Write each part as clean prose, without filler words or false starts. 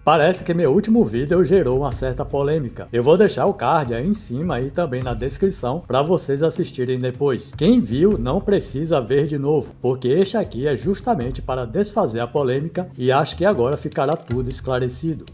Parece que meu último vídeo gerou uma certa polêmica. Eu vou deixar o card aí em cima e também na descrição para vocês assistirem depois. Quem viu não precisa ver de novo, porque este aqui é justamente para desfazer a polêmica e acho que agora ficará tudo esclarecido.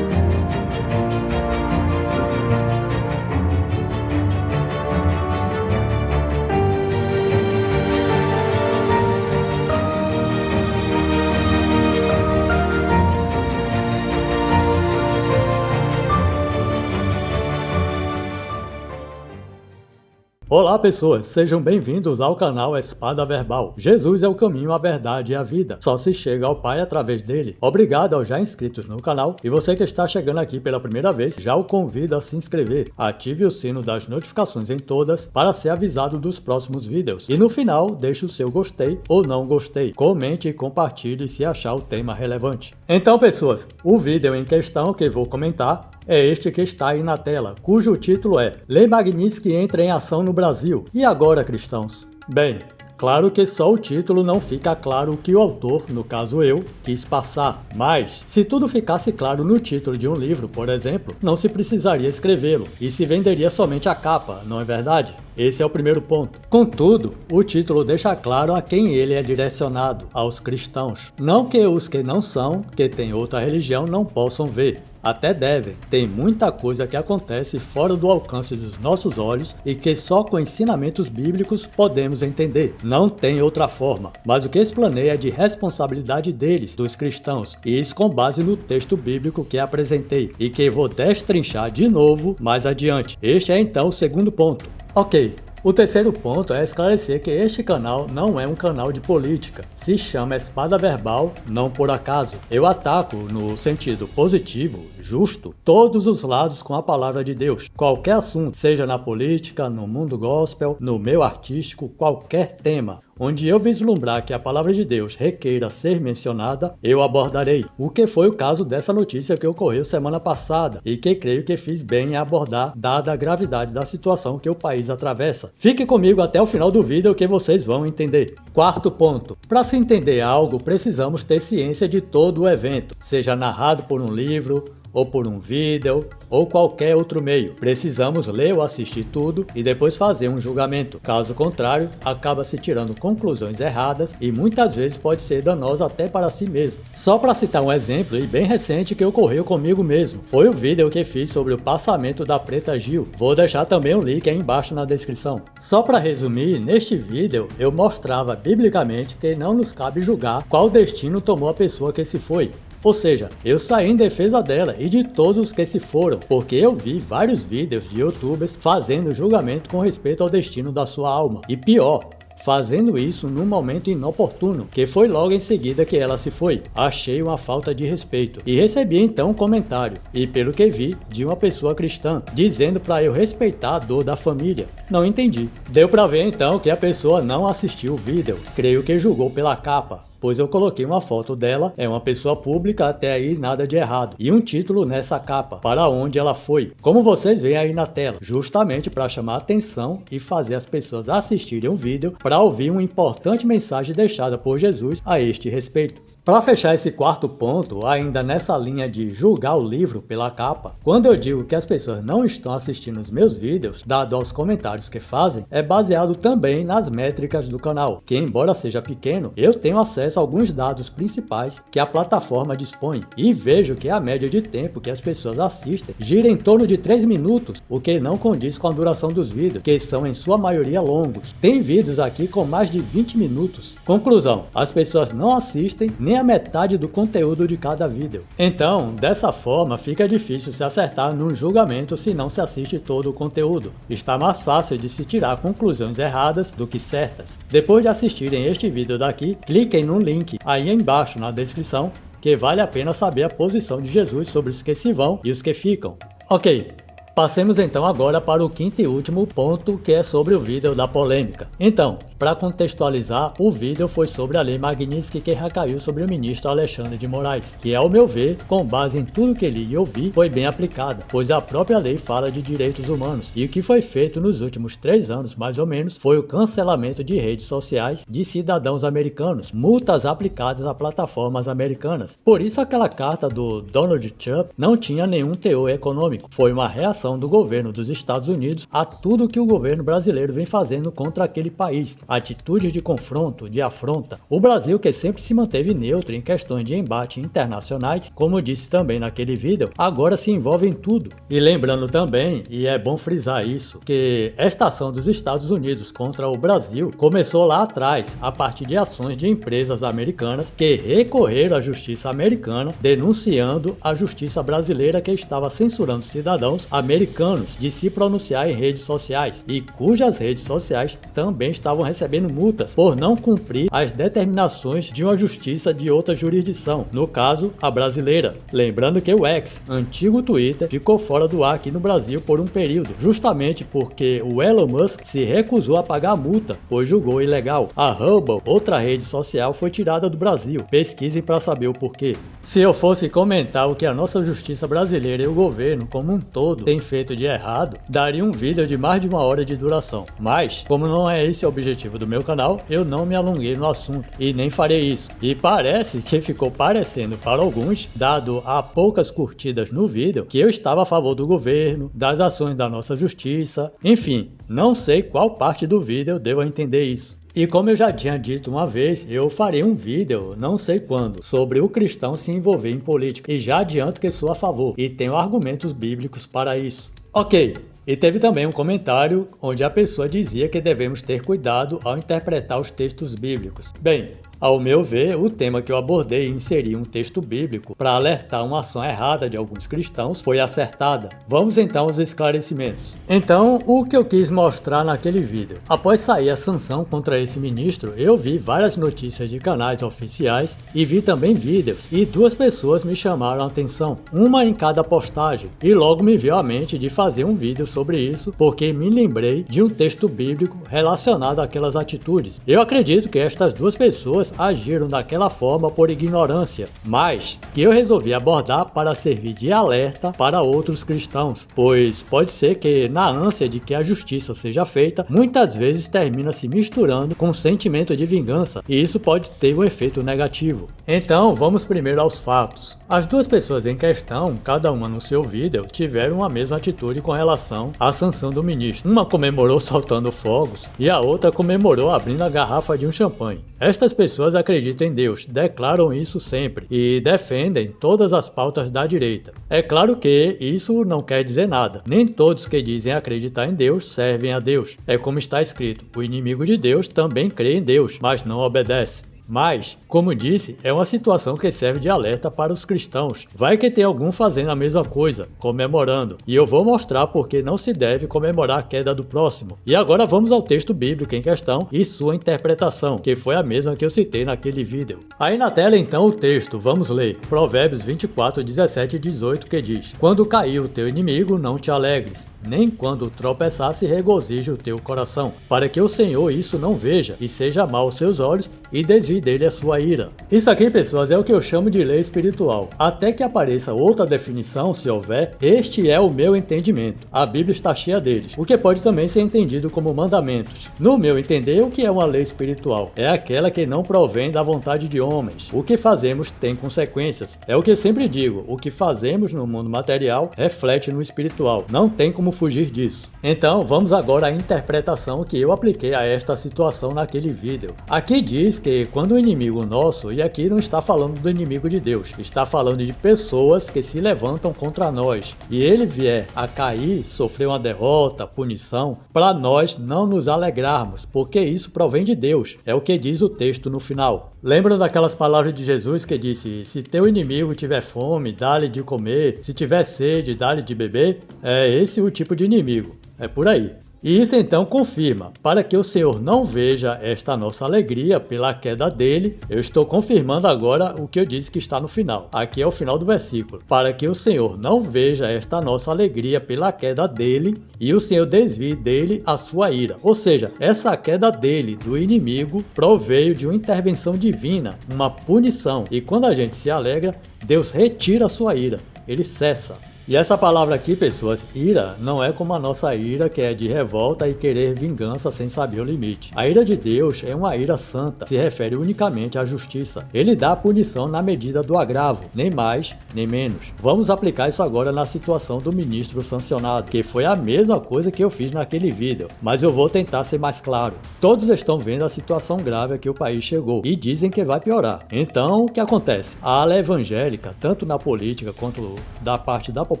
Olá pessoas, sejam bem-vindos ao canal Espada Verbal. Jesus é o caminho, a verdade e a vida. Só se chega ao Pai através dele. Obrigado aos já inscritos no canal e você que está chegando aqui pela primeira vez, já o convido a se inscrever. Ative o sino das notificações em todas para ser avisado dos próximos vídeos. E no final, deixe o seu gostei ou não gostei. Comente e compartilhe se achar o tema relevante. Então pessoas, o vídeo em questão que vou comentar é este que está aí na tela, cujo título é Lei Magnitsky entra em ação no Brasil. E agora, cristãos? Bem, claro que só o título não fica claro o que o autor, no caso eu, quis passar. Mas, se tudo ficasse claro no título de um livro, por exemplo, não se precisaria escrevê-lo, e se venderia somente a capa, não é verdade? Esse é o primeiro ponto. Contudo, o título deixa claro a quem ele é direcionado, aos cristãos. Não que os que não são, que têm outra religião, não possam ver. Até devem. Tem muita coisa que acontece fora do alcance dos nossos olhos e que só com ensinamentos bíblicos podemos entender. Não tem outra forma. Mas o que explanei é de responsabilidade deles, dos cristãos, e isso com base no texto bíblico que apresentei e que vou destrinchar de novo mais adiante. Este é então o segundo ponto. Ok. O terceiro ponto é esclarecer que este canal não é um canal de política. Se chama Espada Verbal, não por acaso. Eu ataco, no sentido positivo, justo, todos os lados com a palavra de Deus. Qualquer assunto, seja na política, no mundo gospel, no meio artístico, qualquer tema onde eu vislumbrar que a palavra de Deus requeira ser mencionada, eu abordarei. O que foi o caso dessa notícia que ocorreu semana passada e que creio que fiz bem em abordar, dada a gravidade da situação que o país atravessa. Fique comigo até o final do vídeo que vocês vão entender. Quarto ponto. Para se entender algo, precisamos ter ciência de todo o evento, seja narrado por um livro, ou por um vídeo, ou qualquer outro meio. Precisamos ler ou assistir tudo e depois fazer um julgamento. Caso contrário, acaba se tirando conclusões erradas e muitas vezes pode ser danosa até para si mesmo. Só para citar um exemplo e bem recente que ocorreu comigo mesmo, foi o vídeo que fiz sobre o passamento da Preta Gil. Vou deixar também o link aí embaixo na descrição. Só para resumir, neste vídeo eu mostrava biblicamente que não nos cabe julgar qual destino tomou a pessoa que se foi. Ou seja, eu saí em defesa dela e de todos os que se foram, porque eu vi vários vídeos de youtubers fazendo julgamento com respeito ao destino da sua alma. E pior, fazendo isso num momento inoportuno, que foi logo em seguida que ela se foi. Achei uma falta de respeito. E recebi então um comentário, e pelo que vi, de uma pessoa cristã, dizendo para eu respeitar a dor da família. Não entendi. Deu para ver então que a pessoa não assistiu o vídeo, creio que julgou pela capa. Pois eu coloquei uma foto dela, é uma pessoa pública, até aí nada de errado, e um título nessa capa, para onde ela foi, como vocês veem aí na tela, justamente para chamar a atenção e fazer as pessoas assistirem o vídeo para ouvir uma importante mensagem deixada por Jesus a este respeito. Para fechar esse quarto ponto, ainda nessa linha de julgar o livro pela capa, quando eu digo que as pessoas não estão assistindo os meus vídeos, dado aos comentários que fazem, é baseado também nas métricas do canal, que embora seja pequeno, eu tenho acesso a alguns dados principais que a plataforma dispõe, e vejo que a média de tempo que as pessoas assistem gira em torno de 3 minutos, o que não condiz com a duração dos vídeos, que são em sua maioria longos. Tem vídeos aqui com mais de 20 minutos. Conclusão, as pessoas não assistem nem a metade do conteúdo de cada vídeo. Então, dessa forma, fica difícil se acertar num julgamento se não se assiste todo o conteúdo. Está mais fácil de se tirar conclusões erradas do que certas. Depois de assistirem este vídeo daqui, cliquem no link aí embaixo na descrição, que vale a pena saber a posição de Jesus sobre os que se vão e os que ficam. Ok. Passemos então agora para o quinto e último ponto, que é sobre o vídeo da polêmica. Então, para contextualizar, o vídeo foi sobre a lei Magnitsky que recaiu sobre o ministro Alexandre de Moraes, que ao meu ver, com base em tudo que li e ouvi, foi bem aplicada, pois a própria lei fala de direitos humanos, e o que foi feito nos últimos 3 anos, mais ou menos, foi o cancelamento de redes sociais de cidadãos americanos, multas aplicadas a plataformas americanas. Por isso aquela carta do Donald Trump não tinha nenhum teor econômico, foi uma reação do governo dos Estados Unidos a tudo que o governo brasileiro vem fazendo contra aquele país, atitude de confronto, de afronta. O Brasil, que sempre se manteve neutro em questões de embate internacionais, como disse também naquele vídeo, agora se envolve em tudo. E lembrando também, e é bom frisar isso, que esta ação dos Estados Unidos contra o Brasil começou lá atrás, a partir de ações de empresas americanas que recorreram à justiça americana, denunciando a justiça brasileira que estava censurando cidadãos americanos de se pronunciar em redes sociais e cujas redes sociais também estavam recebendo multas por não cumprir as determinações de uma justiça de outra jurisdição, no caso, a brasileira. Lembrando que o X, antigo Twitter, ficou fora do ar aqui no Brasil por um período, justamente porque o Elon Musk se recusou a pagar a multa, pois julgou ilegal. A Hubble, outra rede social, foi tirada do Brasil. Pesquisem para saber o porquê. Se eu fosse comentar o que a nossa justiça brasileira e o governo como um todo tem feito de errado, daria um vídeo de mais de 1 hora de duração. Mas, como não é esse o objetivo do meu canal, eu não me alonguei no assunto e nem farei isso. E parece que ficou parecendo para alguns, dado a poucas curtidas no vídeo, que eu estava a favor do governo, das ações da nossa justiça, enfim, não sei qual parte do vídeo devo entender isso. E como eu já tinha dito uma vez, eu farei um vídeo, não sei quando, sobre o cristão se envolver em política, e já adianto que sou a favor, e tenho argumentos bíblicos para isso. Ok, e teve também um comentário onde a pessoa dizia que devemos ter cuidado ao interpretar os textos bíblicos. Bem, ao meu ver, o tema que eu abordei e inseri um texto bíblico para alertar uma ação errada de alguns cristãos foi acertada. Vamos então aos esclarecimentos. Então, o que eu quis mostrar naquele vídeo? Após sair a sanção contra esse ministro, eu vi várias notícias de canais oficiais e vi também vídeos, e 2 pessoas me chamaram a atenção, uma em cada postagem, e logo me veio à mente de fazer um vídeo sobre isso, porque me lembrei de um texto bíblico relacionado àquelas atitudes. Eu acredito que estas 2 pessoas agiram daquela forma por ignorância, mas que eu resolvi abordar para servir de alerta para outros cristãos, pois pode ser que na ânsia de que a justiça seja feita, muitas vezes termina se misturando com sentimento de vingança, e isso pode ter um efeito negativo. Então vamos primeiro aos fatos. As 2 pessoas em questão, cada uma no seu vídeo, tiveram a mesma atitude com relação à sanção do ministro. Uma comemorou soltando fogos e a outra comemorou abrindo a garrafa de um champanhe. Estas pessoas acreditam em Deus, declaram isso sempre e defendem todas as pautas da direita. É claro que isso não quer dizer nada. Nem todos que dizem acreditar em Deus servem a Deus. É como está escrito: o inimigo de Deus também crê em Deus, mas não obedece. Mas, como disse, é uma situação que serve de alerta para os cristãos. Vai que tem algum fazendo a mesma coisa, comemorando. E eu vou mostrar porque não se deve comemorar a queda do próximo. E agora vamos ao texto bíblico em questão e sua interpretação, que foi a mesma que eu citei naquele vídeo. Aí na tela então o texto, vamos ler. Provérbios 24, 17 e 18, que diz: quando cair o teu inimigo, não te alegres, nem quando tropeçar se regozije o teu coração, para que o Senhor isso não veja, e seja mal aos seus olhos, e desvie dele a sua ira. Isso aqui, pessoas, é o que eu chamo de lei espiritual. Até que apareça outra definição, se houver, este é o meu entendimento. A Bíblia está cheia deles, o que pode também ser entendido como mandamentos. No meu entender, o que é uma lei espiritual? É aquela que não provém da vontade de homens. O que fazemos tem consequências. É o que sempre digo, o que fazemos no mundo material reflete no espiritual. Não tem como fugir disso. Então, vamos agora à interpretação que eu apliquei a esta situação naquele vídeo. Aqui diz que quando o inimigo nosso, e aqui não está falando do inimigo de Deus, está falando de pessoas que se levantam contra nós, e ele vier a cair, sofrer uma derrota, punição, para nós não nos alegrarmos, porque isso provém de Deus, é o que diz o texto no final. Lembram daquelas palavras de Jesus que disse: se teu inimigo tiver fome, dá-lhe de comer, se tiver sede, dá-lhe de beber? É esse o tipo de inimigo, é por aí. E isso então confirma, para que o Senhor não veja esta nossa alegria pela queda dele, eu estou confirmando agora o que eu disse que está no final. Aqui é o final do versículo. Para que o Senhor não veja esta nossa alegria pela queda dele, e o Senhor desvie dele a sua ira. Ou seja, essa queda dele, do inimigo, proveio de uma intervenção divina, uma punição. E quando a gente se alegra, Deus retira a sua ira, ele cessa. E essa palavra aqui, pessoas, ira, não é como a nossa ira, que é de revolta e querer vingança sem saber o limite. A ira de Deus é uma ira santa, se refere unicamente à justiça. Ele dá a punição na medida do agravo, nem mais, nem menos. Vamos aplicar isso agora na situação do ministro sancionado, que foi a mesma coisa que eu fiz naquele vídeo, mas eu vou tentar ser mais claro. Todos estão vendo a situação grave a que o país chegou e dizem que vai piorar. Então, o que acontece? A ala evangélica, tanto na política quanto da parte da população,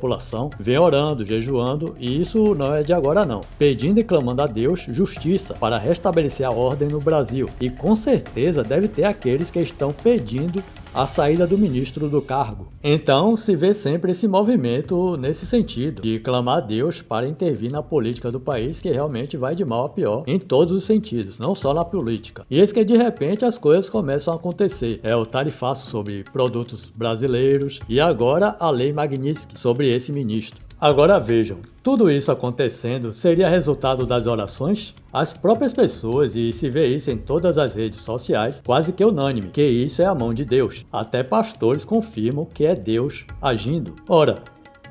vem orando, jejuando, e isso não é de agora não, pedindo e clamando a Deus justiça para restabelecer a ordem no Brasil. E com certeza deve ter aqueles que estão pedindo a saída do ministro do cargo. Então se vê sempre esse movimento nesse sentido, de clamar a Deus para intervir na política do país, que realmente vai de mal a pior em todos os sentidos, não só na política. E eis que de repente as coisas começam a acontecer. É o tarifaço sobre produtos brasileiros e agora a lei Magnitsky sobre esse ministro. Agora vejam, tudo isso acontecendo seria resultado das orações? As próprias pessoas, e se vê isso em todas as redes sociais, quase que unânime, que isso é a mão de Deus. Até pastores confirmam que é Deus agindo. Ora,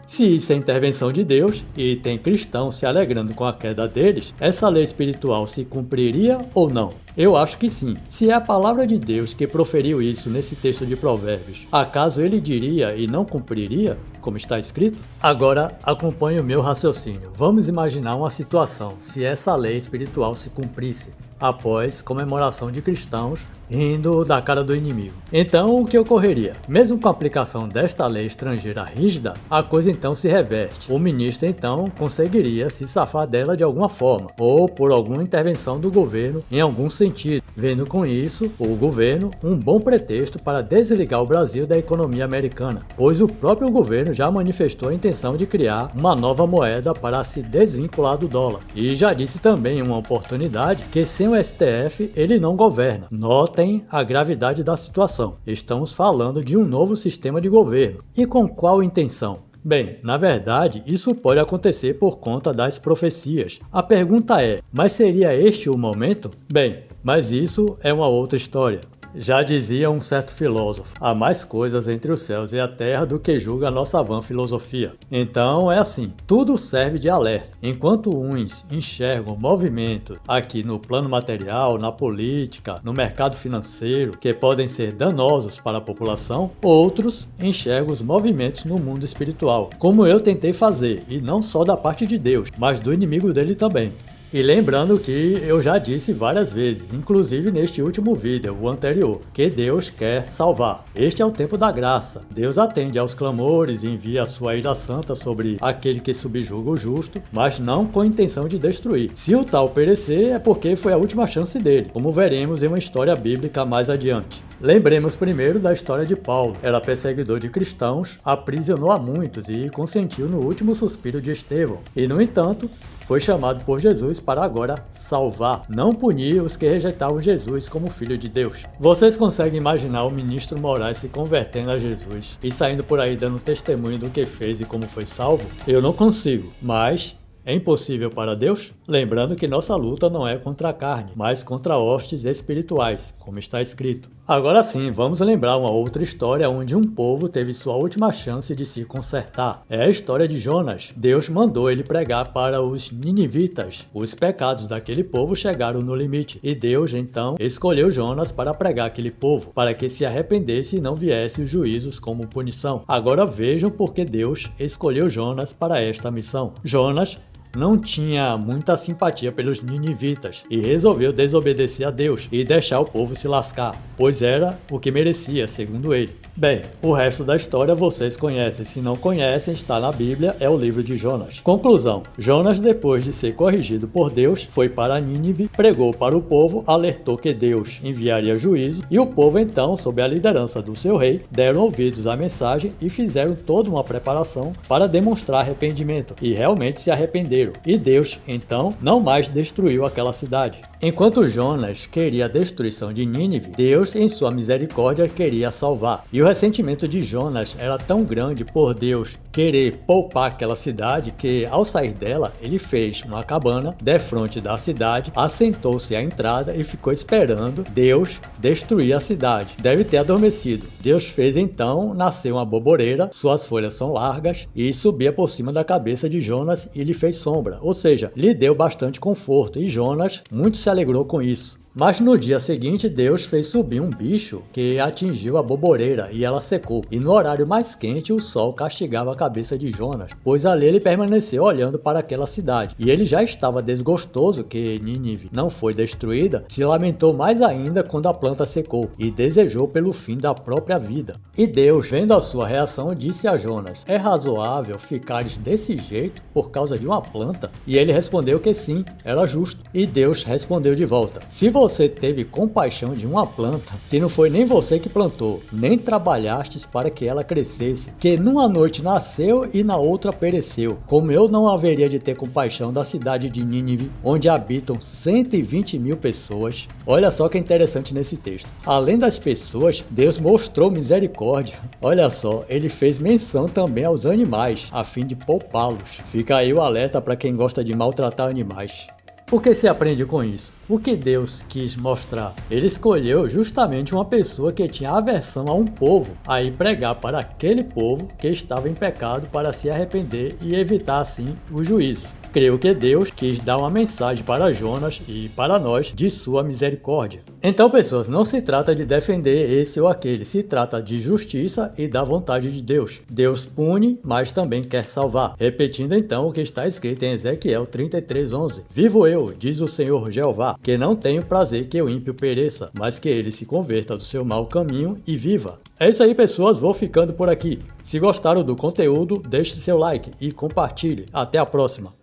se isso é intervenção de Deus e tem cristãos se alegrando com a queda deles, essa lei espiritual se cumpriria ou não? Eu acho que sim. Se é a palavra de Deus que proferiu isso nesse texto de Provérbios, acaso ele diria e não cumpriria, como está escrito? Agora acompanhe o meu raciocínio. Vamos imaginar uma situação se essa lei espiritual se cumprisse após comemoração de cristãos rindo da cara do inimigo. Então, o que ocorreria? Mesmo com a aplicação desta lei estrangeira rígida, a coisa então se reverte. O ministro então conseguiria se safar dela de alguma forma, ou por alguma intervenção do governo em algum sentido, vendo com isso, o governo, um bom pretexto para desligar o Brasil da economia americana, pois o próprio governo já manifestou a intenção de criar uma nova moeda para se desvincular do dólar. E já disse também em uma oportunidade que sem o STF ele não governa. Notem a gravidade da situação. Estamos falando de um novo sistema de governo. E com qual intenção? Bem, na verdade, isso pode acontecer por conta das profecias. A pergunta é, mas seria este o momento? Bem, mas isso é uma outra história. Já dizia um certo filósofo, há mais coisas entre os céus e a terra do que julga a nossa vã filosofia. Então é assim, tudo serve de alerta. Enquanto uns enxergam movimentos aqui no plano material, na política, no mercado financeiro, que podem ser danosos para a população, outros enxergam os movimentos no mundo espiritual, como eu tentei fazer, e não só da parte de Deus, mas do inimigo dele também. E lembrando que eu já disse várias vezes, inclusive neste último vídeo, o anterior, que Deus quer salvar. Este é o tempo da graça. Deus atende aos clamores e envia a sua ira santa sobre aquele que subjuga o justo, mas não com a intenção de destruir. Se o tal perecer, é porque foi a última chance dele, como veremos em uma história bíblica mais adiante. Lembremos primeiro da história de Paulo. Era perseguidor de cristãos, aprisionou a muitos e consentiu no último suspiro de Estevão. E, no entanto, foi chamado por Jesus para agora salvar, não punir os que rejeitavam Jesus como filho de Deus. Vocês conseguem imaginar o ministro Moraes se convertendo a Jesus e saindo por aí dando testemunho do que fez e como foi salvo? Eu não consigo, mas é impossível para Deus? Lembrando que nossa luta não é contra a carne, mas contra hostes espirituais, como está escrito. Agora sim, vamos lembrar uma outra história onde um povo teve sua última chance de se consertar. É a história de Jonas. Deus mandou ele pregar para os ninivitas. Os pecados daquele povo chegaram no limite, e Deus então escolheu Jonas para pregar aquele povo, para que se arrependesse e não viesse os juízos como punição. Agora vejam por que Deus escolheu Jonas para esta missão. Jonas não tinha muita simpatia pelos ninivitas e resolveu desobedecer a Deus e deixar o povo se lascar, pois era o que merecia, segundo ele. Bem, o resto da história vocês conhecem. Se não conhecem, está na Bíblia, é o livro de Jonas. Conclusão: Jonas, depois de ser corrigido por Deus, foi para Nínive, pregou para o povo, alertou que Deus enviaria juízo, e o povo então, sob a liderança do seu rei, deram ouvidos à mensagem e fizeram toda uma preparação para demonstrar arrependimento, e realmente se arrependeram inteiro. E Deus, então, não mais destruiu aquela cidade. Enquanto Jonas queria a destruição de Nínive, Deus, em sua misericórdia, queria salvar. E o ressentimento de Jonas era tão grande por Deus querer poupar aquela cidade que, ao sair dela, ele fez uma cabana defronte da cidade, assentou-se à entrada e ficou esperando Deus destruir a cidade. Deve ter adormecido. Deus fez então nascer uma boboreira, suas folhas são largas e subia por cima da cabeça de Jonas e lhe fez sombra, ou seja, lhe deu bastante conforto e Jonas muito se alegrou com isso. Mas no dia seguinte, Deus fez subir um bicho que atingiu a boboreira e ela secou. E no horário mais quente, o sol castigava a cabeça de Jonas, pois ali ele permaneceu olhando para aquela cidade. E ele já estava desgostoso que Nínive não foi destruída, se lamentou mais ainda quando a planta secou e desejou pelo fim da própria vida. E Deus, vendo a sua reação, disse a Jonas: é razoável ficares desse jeito por causa de uma planta? E ele respondeu que sim, era justo. E Deus respondeu de volta: se você teve compaixão de uma planta, que não foi nem você que plantou, nem trabalhastes para que ela crescesse, que numa noite nasceu e na outra pereceu, como eu não haveria de ter compaixão da cidade de Nínive, onde habitam 120.000 pessoas. Olha só que interessante nesse texto. Além das pessoas, Deus mostrou misericórdia. Olha só, ele fez menção também aos animais, a fim de poupá-los. Fica aí o alerta para quem gosta de maltratar animais. O que se aprende com isso? O que Deus quis mostrar? Ele escolheu justamente uma pessoa que tinha aversão a um povo, a ir pregar para aquele povo que estava em pecado para se arrepender e evitar assim o juízo. Creio que Deus quis dar uma mensagem para Jonas e para nós de sua misericórdia. Então, pessoas, não se trata de defender esse ou aquele, se trata de justiça e da vontade de Deus. Deus pune, mas também quer salvar. Repetindo então o que está escrito em Ezequiel 33:11. Vivo eu, diz o Senhor Jeová, que não tenho prazer que o ímpio pereça, mas que ele se converta do seu mau caminho e viva. É isso aí, pessoas, vou ficando por aqui. Se gostaram do conteúdo, deixe seu like e compartilhe. Até a próxima.